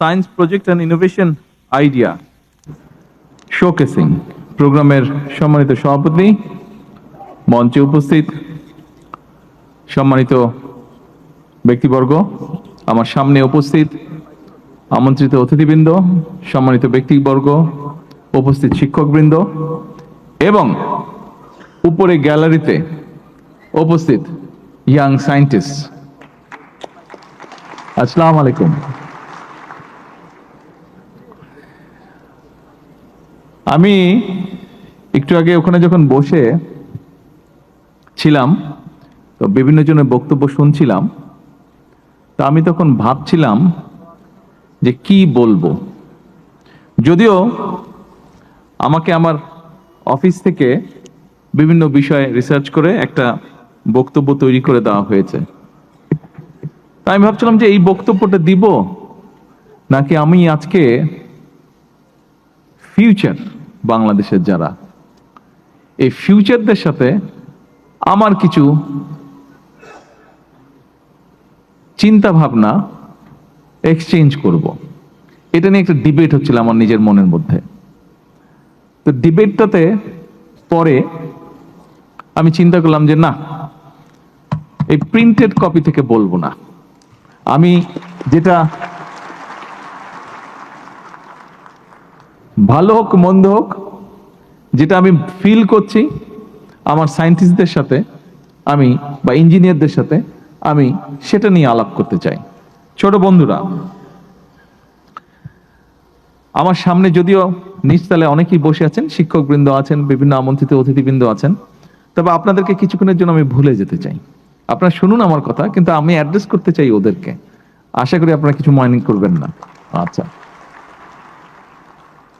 Science project and innovation idea showcasing প্রোগ্রামের সম্মানিত সভাপতি, মঞ্চে উপস্থিত সম্মানিত ব্যক্তিবর্গ, আমার সামনে উপস্থিত আমন্ত্রিত অতিথিবৃন্দ, সম্মানিত ব্যক্তিবর্গ, উপস্থিত শিক্ষকবৃন্দ এবং উপরে গ্যালারিতে উপস্থিত ইয়াং সায়েন্টিস্ট, আসসালামু আলাইকুম। আমি একটু আগে ওখানে যখন বসে ছিলাম তো বিভিন্ন জনের বক্তব্য শুনছিলাম, তা আমি তখন ভাবছিলাম যে কি বলবো। যদিও আমাকে আমার অফিস থেকে বিভিন্ন বিষয়ে রিসার্চ করে একটা বক্তব্য তৈরি করে দেওয়া হয়েছে, তাই আমি ভাবছিলাম যে এই বক্তব্যটা দিব নাকি আমি আজকে ফিউচার বাংলাদেশের যারা এই ফিউচারদের সাথে আমার কিছু চিন্তা ভাবনা এক্সচেঞ্জ করব। এটা নিয়ে একটা ডিবেট হচ্ছিল আমার নিজের মনের মধ্যে। তো ডিবেটটাতে পরে আমি চিন্তা করলাম যে না, এই প্রিন্টেড কপি থেকে বলবো না। আমি যেটা ভালো হোক মন্দ হোক, যেটা আমি ফিল করছি আমার সায়েন্টিস্টদের সাথে আমি বা ইঞ্জিনিয়ারদের সাথে আমি সেটা নিয়ে আলাপ করতে চাই। ছোট বন্ধুরা, আমার সামনে যদিও নিচতলায় অনেকেই বসে আছেন, শিক্ষকবৃন্দ আছেন, বিভিন্ন আমন্ত্রিত অতিথিবৃন্দ আছেন, তবে আপনাদেরকে কিছুক্ষণের জন্য আমি ভুলে যেতে চাই। আপনারা শুনুন আমার কথা, কিন্তু আমি অ্যাড্রেস করতে চাই ওদেরকে। আশা করি আপনারা কিছু মনে করবেন না। আচ্ছা,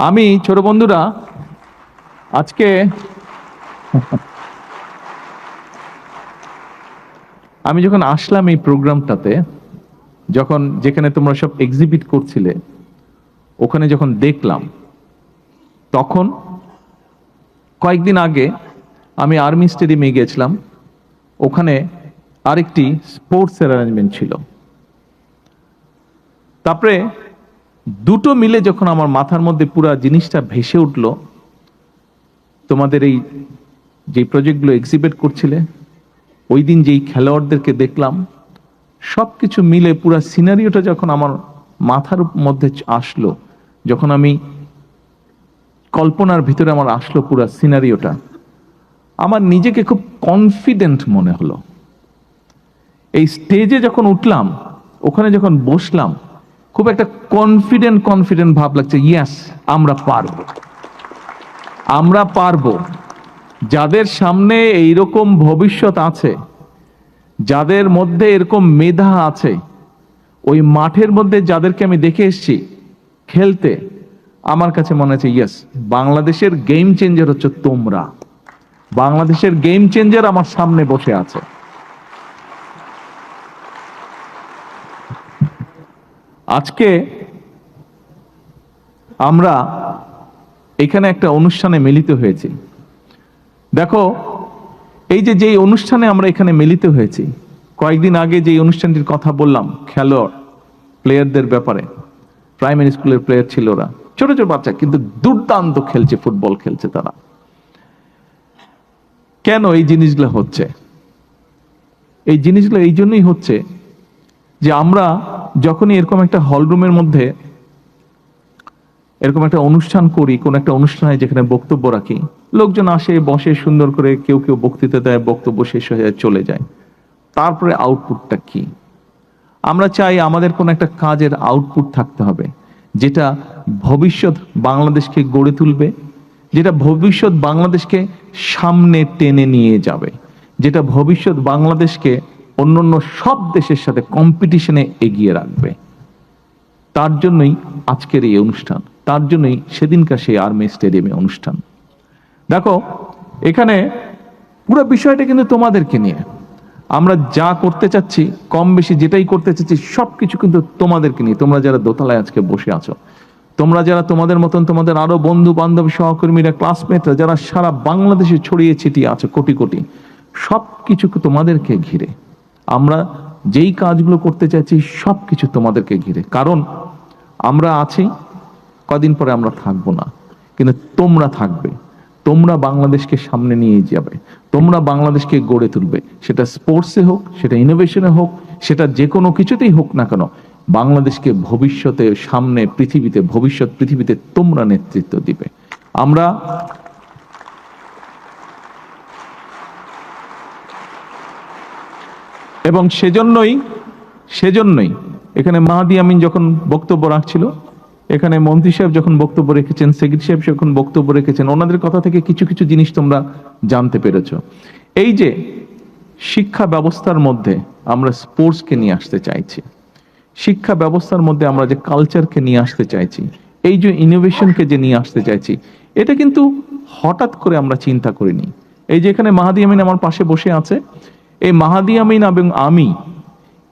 আমি ছোট বন্ধুরা আজকে আমি যখন আসলাম এই প্রোগ্রামটাতে, যখন যেখানে তোমরা সব এক্সিবিট করছিলে, ওখানে যখন দেখলাম, তখন কয়েকদিন আগে আমি আর্মি স্টেডিয়ামে গিয়েছিলাম। ওখানে আরেকটি স্পোর্টসের অ্যারেঞ্জমেন্ট ছিল। তারপরে দুটো মিলে যখন আমার মাথার মধ্যে পুরো জিনিসটা ভেসে উঠলো, তোমাদের এই যে প্রজেক্টগুলো এক্সিবিট করছিলে, ওই দিন যেই খেলোয়াড়দেরকে দেখলাম, সবকিছু মিলে পুরো সিনারিওটা যখন আমার মাথার মধ্যে আসলো, যখন আমি কল্পনার ভিতরে আমার আসলো পুরো সিনারিওটা, আমার নিজেকে খুব কনফিডেন্ট মনে হলো। এই স্টেজে যখন উঠলাম, ওখানে যখন বসলাম, খুব একটা কনফিডেন্ট ভাব লাগছে। ইয়েস, আমরা পারবো, আমরা পারবো। যাদের সামনে এইরকম ভবিষ্যৎ আছে, যাদের মধ্যে এরকম মেধা আছে, ওই মাঠের মধ্যে যাদেরকে আমি দেখে এসেছি খেলতে, আমার কাছে মনে হচ্ছে ইয়েস, বাংলাদেশের গেম চেঞ্জার হচ্ছে তোমরা। বাংলাদেশের গেম চেঞ্জার আমার সামনে বসে আছে। আজকে আমরা এখানে একটা অনুষ্ঠানে মিলিত হয়েছি। দেখো, এই যে যেই অনুষ্ঠানে আমরা এখানে মিলিত হয়েছি, কয়েকদিন আগে যে অনুষ্ঠানটির কথা বললাম, খেলোয়াড় প্লেয়ারদের ব্যাপারে, প্রাইমারি স্কুলের প্লেয়ার ছিল ওরা, ছোট ছোট বাচ্চা, কিন্তু দুর্দান্ত খেলছে, ফুটবল খেলছে তারা। কেন এই জিনিসগুলো হচ্ছে? এই জিনিসগুলো এই জন্যই হচ্ছে যে আমরা যখনই এরকম একটা হলরুমের মধ্যে এরকম একটা অনুষ্ঠান করি, কোন একটা অনুষ্ঠানে যেখানে বক্তব্য রাখি, লোকজন আসে, বসে, সুন্দর করে কেউ কেউ বক্তৃতা দেয়, বক্তব্য শেষ হয়ে যায়, চলে যায়। তারপরে আউটপুটটা কি? আমরা চাই আমাদের কোন একটা কাজের আউটপুট থাকতে হবে, যেটা ভবিষ্যৎ বাংলাদেশকে গড়ে তুলবে, যেটা ভবিষ্যৎ বাংলাদেশকে সামনে টেনে নিয়ে যাবে, যেটা ভবিষ্যৎ বাংলাদেশকে অন্যান্য সব দেশের সাথে কম্পিটিশনে এগিয়ে রাখবে। তার জন্যই আজকের এই অনুষ্ঠান, তার জন্যই সেদিনকার সেই আর্মি স্টেডিয়ামে অনুষ্ঠান। দেখো, এখানে পুরো বিষয়টা কিন্তু তোমাদেরকে নিয়ে। আমরা যা করতে চাচ্ছি, কম বেশি যেটাই করতে চাচ্ছি, সবকিছু কিন্তু তোমাদেরকে নিয়ে। তোমরা যারা দোতলায় আজকে বসে আছো, তোমরা যারা তোমাদের মতন তোমাদের আরো বন্ধু বান্ধব, সহকর্মীরা, ক্লাসমেটরা যারা সারা বাংলাদেশে ছড়িয়ে ছিটিয়ে আছে, কোটি কোটি, সবকিছু তোমাদেরকে ঘিরে। আমরা যেই কাজগুলো করতে চাইছি সবকিছু তোমাদেরকে ঘিরে। কারণ আমরা আছি, কদিন পরে আমরা থাকবো না, কিন্তু তোমরা থাকবে, তোমরা বাংলাদেশকে সামনে নিয়ে যাবে, তোমরা বাংলাদেশকে গড়ে তুলবে, সেটা স্পোর্টসে হোক, সেটা ইনোভেশনে হোক, সেটা যে কোনো কিছুতেই হোক না কেন, বাংলাদেশকে ভবিষ্যতে সামনে পৃথিবীতে, ভবিষ্যৎ পৃথিবীতে তোমরা নেতৃত্ব দিবে। আমরা এবং সেজন্যই এখানে মাহাদি আমিন যখন বক্তব্য রাখছিল, এখানে মন্ত্রী সাহেব যখন বক্তব্য রেখেছেন, সেক্রেটারি সাহেব যখন বক্তব্য রেখেছেন, ওনাদের কথা থেকে কিছু কিছু জিনিস তোমরা জানতে পেরেছো। এই যে শিক্ষা ব্যবস্থার মধ্যে আমরা স্পোর্টসকে নিয়ে আসতে চাইছি, শিক্ষা ব্যবস্থার মধ্যে আমরা যে কালচারকে নিয়ে আসতে চাইছি, এই যে ইনোভেশনকে যে নিয়ে আসতে চাইছি, এটা কিন্তু হঠাৎ করে আমরা চিন্তা করিনি। এই যে এখানে মাহাদি আমিন আমার পাশে বসে আছে, এই মাহাদি আমিন এবং আমি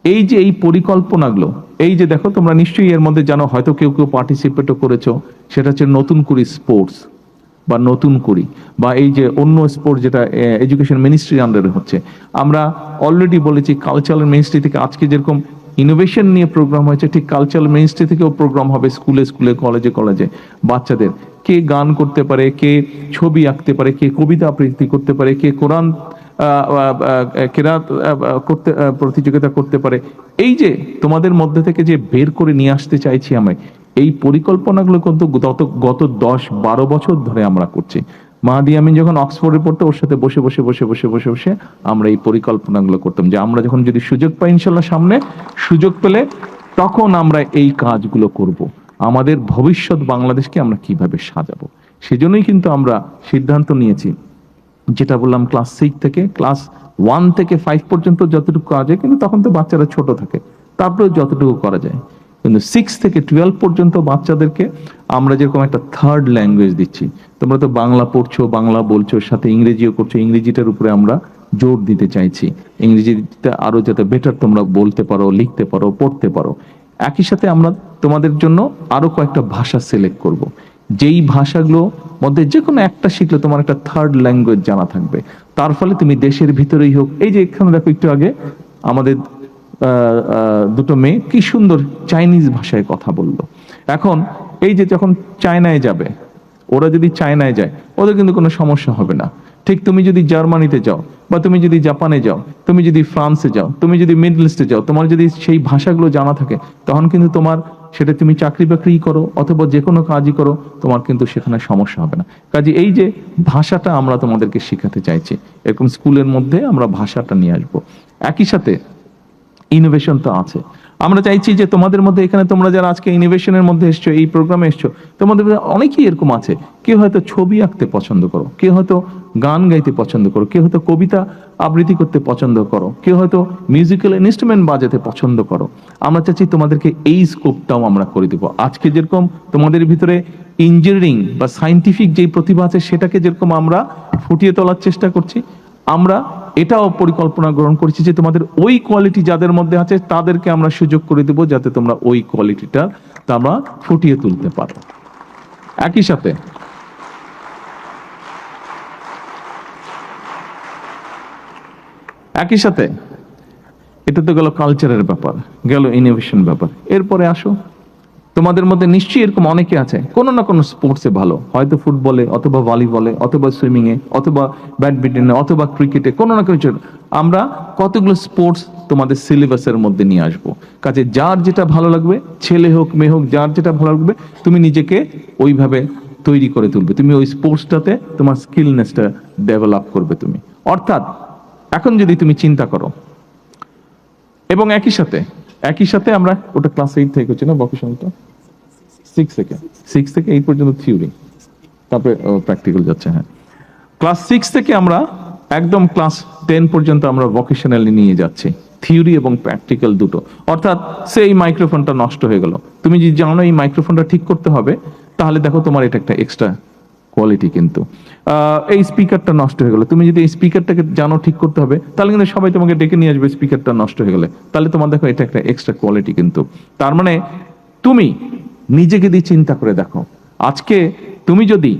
এই যে এই পরিকল্পনাগুলো, এই যে দেখো তোমরা নিশ্চয়ই এর মধ্যে জানো, হয়তো কেউ কেউ পার্টিসিপেটও করেছো, সেটা হচ্ছে নতুন করি স্পোর্টস বা নতুন করি, বা এই যে অন্য স্পোর্ট যেটা এডুকেশন মিনিস্ট্রির আন্ডারে হচ্ছে। আমরা অলরেডি বলেছি কালচারাল মিনিস্ট্রি থেকে আজকে যেরকম ইনোভেশন নিয়ে প্রোগ্রাম হয়েছে, ঠিক কালচারাল মিনিস্ট্রি থেকেও প্রোগ্রাম হবে স্কুলে স্কুলে, কলেজে কলেজে। বাচ্চাদের কে গান করতে পারে, কে ছবি আঁকতে পারে, কে কবিতা আবৃত্তি করতে পারে, কে কোরআন কেরাত করতে প্রতিযোগিতা করতে পারে। এই যে তোমাদের মধ্যে থেকে যে বের করে নিয়ে আসতে চাইছি আমি, এই পরিকল্পনাগুলো কিন্তু গত 10-12 বছর ধরে আমরা করছি। মাহাদি আমিন যখন অক্সফোর্ডে পড়তো, ওর সাথে বসে বসে বসে বসে বসে বসে আমরা এই পরিকল্পনাগুলো করতাম, যে আমরা যখন যদি সুযোগ পাই, ইনশাল্লাহ সামনে সুযোগ পেলে, তখন আমরা এই কাজগুলো করব। আমাদের ভবিষ্যৎ বাংলাদেশকে আমরা কিভাবে সাজাবো, সেজন্যই কিন্তু আমরা সিদ্ধান্ত নিয়েছি, যেটা বললাম ক্লাস 6 থেকে ক্লাস 1 থেকে 5 পর্যন্ত যতটুকু কাজ হয়, কিন্তু তখন তো বাচ্চারা ছোট থাকে, তারপরে যতটুকু করা যায়। কিন্তু 6 থেকে 12 পর্যন্ত বাচ্চাদেরকে আমরা যেরকম একটা থার্ড ল্যাঙ্গুয়েজ দিচ্ছি, তোমরা তো বাংলা পড়ছো, বাংলা বলছো, সাথে ইংরেজিও করছো, ইংরেজিটার উপরে আমরা জোর দিতে চাইছি। ইংরেজিটা আরো যাতে বেটার তোমরা বলতে পারো, লিখতে পারো, পড়তে পারো। একই সাথে আমরা তোমাদের জন্য আরো কয়েকটা ভাষা সিলেক্ট করব, যেই ভাষাগুলো মধ্যে যে কোনো একটা শিখলে তোমার একটা থার্ড ল্যাঙ্গুয়েজ জানা থাকবে। তার ফলে তুমি দেশের ভিতরেই হোক, এই যে এখানে দেখো একটু আগে আমাদের দুটো মেয়ে কি সুন্দর চাইনিজ ভাষায় কথা বললো। এখন এই যে যখন চায়নায় যাবে, ওরা যদি চায়নায় যায়, ওদের কিন্তু কোনো সমস্যা হবে না। ঠিক তুমি যদি জার্মানিতে যাও, বা তুমি যদি জাপানে যাও, তুমি যদি ফ্রান্সে যাও, তুমি যদি মিডল ইস্টে যাও, তোমার যদি সেই ভাষাগুলো জানা থাকে, তখন কিন্তু তোমার সেটা তুমি চাকরি বাকরি করো অথবা যে কোনো কাজই করো, তোমার কিন্তু সেখানে সমস্যা হবে না। কাজে এই যে ভাষাটা আমরা তোমাদেরকে শেখাতে চাইছি, এরকম স্কুলের মধ্যে আমরা ভাষাটা নিয়ে আসবো। একই সাথে ইনোভেশন তো আছে। আমরা চাইছি যে তোমাদের মধ্যে, এখানে তোমরা যারা আজকে ইনোভেশনের মধ্যে এসছো, এই প্রোগ্রামে এসছো, তোমাদের মধ্যে অনেকেই এরকম আছে, কেউ হয়তো ছবি আঁকতে পছন্দ করো, কেউ হয়তো গান গাইতে পছন্দ করো, কেউ হয়তো কবিতা আবৃত্তি করতে পছন্দ করো, কেউ হয়তো মিউজিক্যাল ইনস্ট্রুমেন্ট বাজাতে পছন্দ করো। আমরা চাচ্ছি তোমাদেরকে এই স্কোপটাও আমরা করে দেবো। আজকে যেরকম তোমাদের ভিতরে ইঞ্জিনিয়ারিং বা সায়েন্টিফিক যেই প্রতিভা আছে, সেটাকে যেরকম আমরা ফুটিয়ে তোলার চেষ্টা করছি, আমরা এটাও পরিকল্পনা গ্রহণ করছি যে তোমাদের ওই কোয়ালিটি যাদের মধ্যে আছে, তাদেরকে আমরা সুযোগ করে দেবো, যাতে তোমরা ওই কোয়ালিটিটা তোমরা ফুটিয়ে তুলতে পারো। একই সাথে এটা তো গেল কালচারের ব্যাপার, গেল ইনোভেশন ব্যাপার। এরপরে আসো, তোমাদের মধ্যে নিশ্চয়ই এরকম অনেকে আছে কোনো না কোনো স্পোর্টসে ভালো, হয়তো ফুটবলে অথবা ভলিবলে অথবা সুইমিং এ অথবা ব্যাডমিন্টনে অথবা ক্রিকেটে, কোনো না কিছু। আমরা কতগুলো স্পোর্টস তোমাদের সিলেবাসের মধ্যে নিয়ে আসবো। কাজে যার যেটা ভালো লাগবে, ছেলে হোক মেয়ে হোক, যার যেটা ভালো লাগবে, তুমি নিজেকে ওইভাবে তৈরি করে তুলবে, তুমি ওই স্পোর্টসটাতে তোমার স্কিলনেসটা ডেভেলপ করবে তুমি। অর্থাৎ এখন যদি তুমি চিন্তা করো, এবং একই সাথে আমরা ওটা ক্লাস 8 থেকে হচ্ছে না, ভোকেশনালটা 6 থেকে 8 পর্যন্ত থিওরি, তারপরে প্র্যাকটিক্যাল যাচ্ছে। হ্যাঁ, ক্লাস 6 থেকে আমরা একদম ক্লাস 10 পর্যন্ত আমরা ভোকেশনালি নিয়ে যাচ্ছি, থিওরি এবং প্র্যাকটিক্যাল দুটো। অর্থাৎ সেই মাইক্রোফোনটা নষ্ট হয়ে গেল, তুমি যদি জানো এই মাইক্রোফোনটা ঠিক করতে হবে, তাহলে দেখো তোমার এটা একটা এক্সট্রা কোয়ালিটি। কিন্তু এই স্পিকারটা নষ্ট হয়ে গেল, তুমি যদি এই স্পিকারটাকে জানো ঠিক করতে হবে, তাহলে কিন্তু সবাই তোমাকে ডেকে নিয়ে আসবে স্পিকারটা নষ্ট হয়ে গেলে, তাহলে তোমার দেখো এটা একটা এক্সট্রা কোয়ালিটি। কিন্তু তার মানে তুমি নিজেকে দিয়ে চিন্তা করে দেখো, আজকে তুমি যদি